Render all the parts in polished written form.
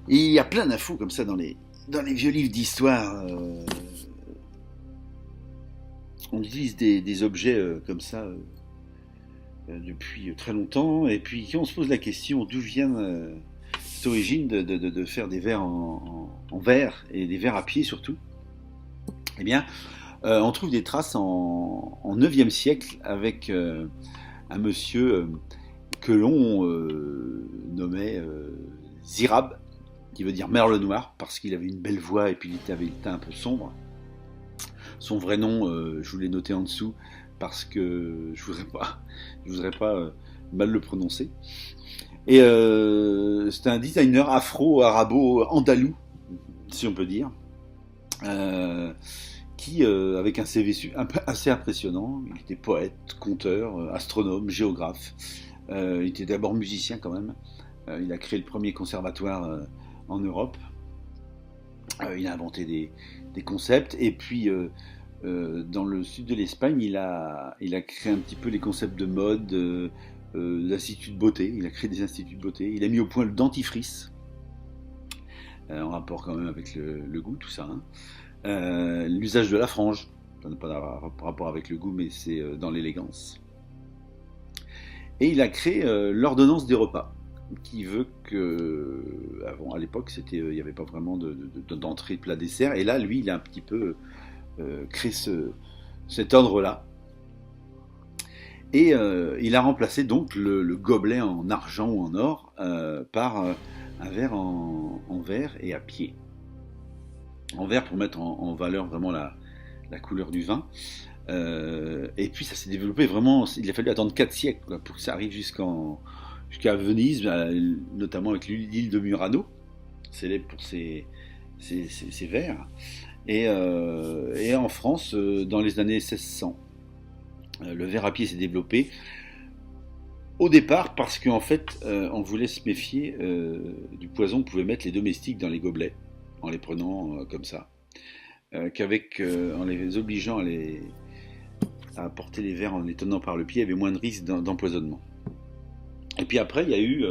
Et il y a plein d'infos comme ça dans les vieux livres d'histoire. On utilise des objets comme ça depuis très longtemps. Et puis quand on se pose la question d'où vient cette origine de faire des verres en verre et des verres à pied surtout, eh bien, on trouve des traces en 9e siècle avec un monsieur que l'on nommait Zirab, qui veut dire merle noir, parce qu'il avait une belle voix et puis il avait le teint un peu sombre. Son vrai nom, je vous l'ai noté en dessous, parce que je voudrais pas mal le prononcer. Et c'était un designer afro-arabo-andalou, si on peut dire, qui, avec un CV assez impressionnant, il était poète, conteur, astronome, géographe. Il était d'abord musicien quand même. Il a créé le premier conservatoire en Europe. Il a inventé des concepts. Et puis, dans le sud de l'Espagne, il a créé un petit peu les concepts de mode, l'institut de beauté. Il a créé des instituts de beauté. Il a mis au point le dentifrice, en rapport quand même avec le goût, tout ça. Hein. L'usage de la frange, ça n'a pas rapport avec le goût, mais c'est dans l'élégance. Et il a créé l'ordonnance des repas, qui veut que, avant, à l'époque, il n'y avait pas vraiment d'entrée, plat, dessert. Et là, lui, il a un petit peu créé cet ordre-là. Et il a remplacé donc le gobelet en argent ou en or par un verre en verre et à pied. En verre pour mettre en valeur vraiment la couleur du vin. Et puis ça s'est développé vraiment, il a fallu attendre 4 siècles quoi, pour que ça arrive jusqu'à Venise, notamment avec l'île de Murano, célèbre pour ses verres. Et en France, dans les années 1600, le verre à pied s'est développé. Au départ, parce qu'en fait, on voulait se méfier du poison que pouvaient mettre les domestiques dans les gobelets, en les prenant comme ça. En les obligeant à porter les verres en les tenant par le pied, il y avait moins de risques d'empoisonnement. Et puis après, il y a eu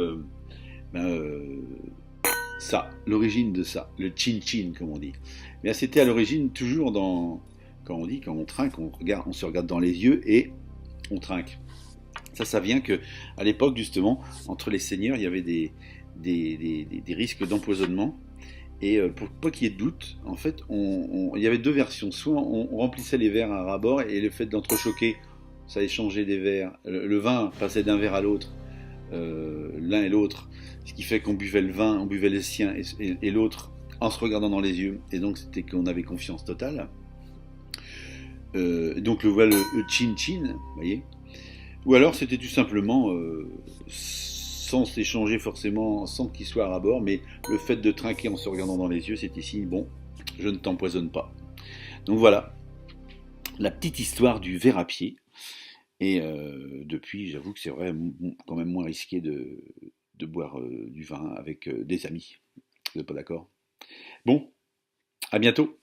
ça, l'origine de ça, le chin-chin, comme on dit. Mais c'était à l'origine toujours quand on trinque, on se regarde dans les yeux et on trinque. Ça vient que, à l'époque, justement, entre les seigneurs, il y avait des risques d'empoisonnement. Et pour pas qu'il y ait de doute, en fait, il y avait deux versions. Soit on remplissait les verres à ras-bord et le fait d'entrechoquer, ça échangeait des verres. Le vin passait d'un verre à l'autre, l'un et l'autre, ce qui fait qu'on buvait le vin, on buvait les siens et l'autre en se regardant dans les yeux. Et donc c'était qu'on avait confiance totale. Donc voilà le chin-chin, vous voyez. Ou alors c'était tout simplement sans s'échanger forcément, sans qu'il soit à bord, mais le fait de trinquer en se regardant dans les yeux, c'était signe, bon, je ne t'empoisonne pas. Donc voilà, la petite histoire du verre à pied. Et depuis, j'avoue que c'est vrai, quand même moins risqué de boire du vin avec des amis. Vous n'êtes pas d'accord? Bon, à bientôt.